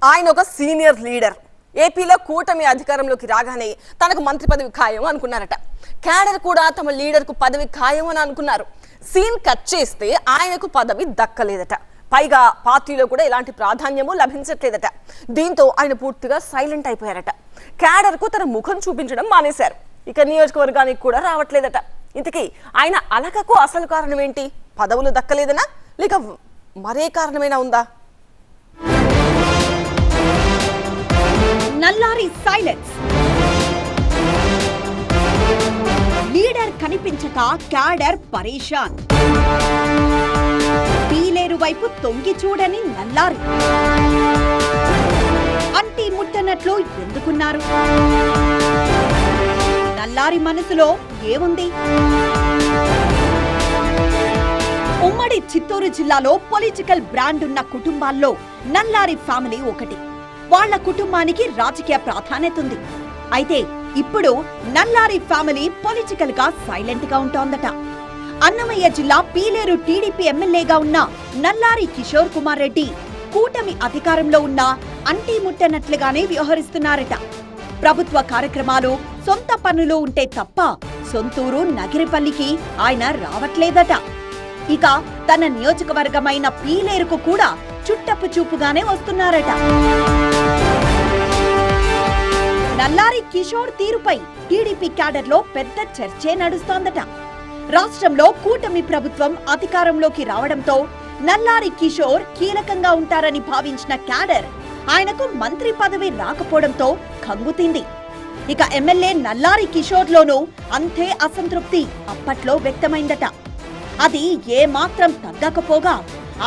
ఆయన ఒక senior leader. ఏపీలో కూటమి అధికారంలోకి రాగానే తనకు మంత్రి పదవి ఖాయం అనుకున్నారట. క్యాడర్ కూడా తమ లీడర్కు పదవి ఖాయం అని అనుకున్నారు. సీన్ కట్ చేస్తే ఆయనకు పదవి దక్కలేదట. పైగా పార్టీలో కూడా ఎలాంటి ప్రాధాన్యము లభించట్లేదట. దీంతో ఆయన పూర్తిగా సైలెంట్ అయిపోయారట. క్యాడర్కు తన ముఖం చూపించడం మానేశారు. ఇక నియోజకవర్గానికి కూడా రావట్లేదట. ఇంతకీ ఆయన అలకకు అసలు కారణం ఏంటి? పదవులు దక్కలేదనా లేక మరే కారణమైనా ఉందా? నల్లారి సైలెన్స్. లీడర్ కనిపించక క్యాడర్ పరేషాన్. పీలేరు వైపు తొంగి చూడని నల్లారి అంటి ముట్టనట్లు ఎందుకున్నారు? నల్లారి మనసులో ఏముంది? ఉమ్మడి చిత్తూరు జిల్లాలో పొలిటికల్ బ్రాండ్ ఉన్న కుటుంబాల్లో నల్లారి ఫ్యామిలీ ఒకటి. వాళ్ల కుటుంబానికి రాజకీయ ప్రాధాన్యత ఉంది. అయితే ఇప్పుడు నల్లారి ఫ్యామిలీ పొలిటికల్ గా సైలెంట్ గా ఉంటోందట. అన్నమయ్య జిల్లా పీలేరు టీడీపీ ఎమ్మెల్యేగా ఉన్న నల్లారి కిషోర్ కుమార్ రెడ్డి కూటమి అధికారంలో ఉన్న అంటీ ముట్టనట్లుగానే వ్యవహరిస్తున్నారట. ప్రభుత్వ కార్యక్రమాలు, సొంత పనులు ఉంటే తప్ప సొంతూరు నగిరిపల్లికి ఆయన రావట్లేదట. ఇక తన నియోజకవర్గమైన పీలేరుకు కూడా చుట్టపు చూపుగానే వస్తున్నారట. నల్లారి కిషోర్ తీరుపై టీడీపీ క్యాడర్ లో పెద్ద చర్చే నడుస్తోందట. రాష్ట్రంలో కూటమి ప్రభుత్వం అధికారంలోకి రావడంతో నల్లారి కిషోర్ కీలకంగా ఉంటారని భావించిన క్యాడర్ ఆయనకు మంత్రి పదవి రాకపోవడంతో కంగుతింది. ఇక ఎమ్మెల్యే నల్లారి కిషోర్ లోనూ అంతే అసంతృప్తి అప్పట్లో వ్యక్తమైందట. అది ఏమాత్రం తగ్గకపోగా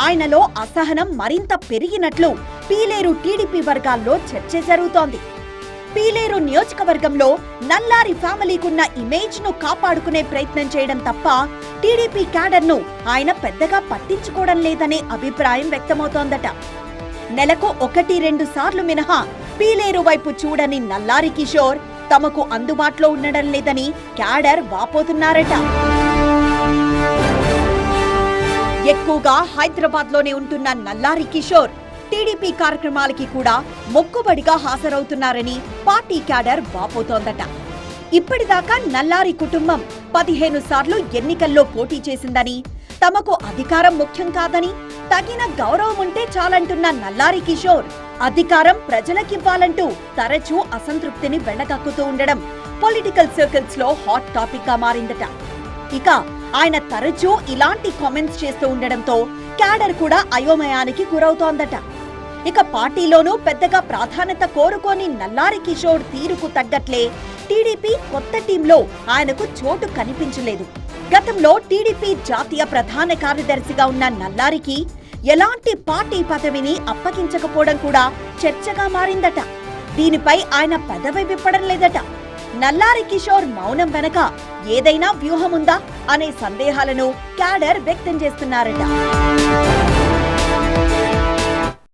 ఆయనలో అసహనం మరింత పెరిగినట్లు పీలేరు టీడీపీ వర్గాల్లో చర్చ జరుగుతోంది. పీలేరు నియోజకవర్గంలో నల్లారి ఫ్యామిలీకున్న ఇమేజ్ ను కాపాడుకునే ప్రయత్నం చేయడం తప్ప టీడీపీ క్యాడర్ ను ఆయన పెద్దగా పట్టించుకోవడం లేదనే అభిప్రాయం వ్యక్తమవుతోందట. నెలకు 1-2 సార్లు మినహా పీలేరు వైపు చూడని నల్లారి కిషోర్ తమకు అందుబాటులో ఉండడం లేదని క్యాడర్ వాపోతున్నారట. ఎక్కువగా హైదరాబాద్ లోనే ఉంటున్న నల్లారి కిషోర్ టీడీపీ కార్యక్రమాలకి కూడా మొక్కుబడిగా హాజరవుతున్నారని పార్టీ క్యాడర్ వాపోతోందట. ఇప్పటిదాకా నల్లారి కుటుంబం 15 సార్లు ఎన్నికల్లో పోటీ చేసిందని, తమకు అధికారం ముఖ్యం కాదని, తగిన గౌరవం ఉంటే చాలంటున్న నల్లారి కిషోర్ అధికారం ప్రజలకివ్వాలంటూ తరచూ అసంతృప్తిని వెళ్లగక్కుతూ ఉండడం పొలిటికల్ సర్కిల్స్ లో హాట్ టాపిక్ గా మారిందట. ఇక ఆయన తరచూ ఇలాంటి కామెంట్స్ చేస్తూ ఉండడంతో క్యాడర్ కూడా అయోమయానికి గురవుతోందట. ఇక పార్టీలోనూ పెద్దగా ప్రాధాన్యత కోరుకోని నల్లారి కిషోర్ తీరుకు తగ్గట్లే టీడీపీ కొత్త టీంలో ఆయనకు చోటు కనిపించలేదు. గతంలో టీడీపీ జాతీయ ప్రధాన కార్యదర్శిగా ఉన్న నల్లారికి ఎలాంటి పార్టీ పదవిని అప్పగించకపోవడం కూడా చర్చగా మారిందట. దీనిపై ఆయన పదవి విప్పడం లేదట. నల్లారి కిషోర్ మౌనం వెనక ఏదైనా వ్యూహముందా అనే సందేహాలను క్యాడర్ వ్యక్తం చేస్తున్నారట.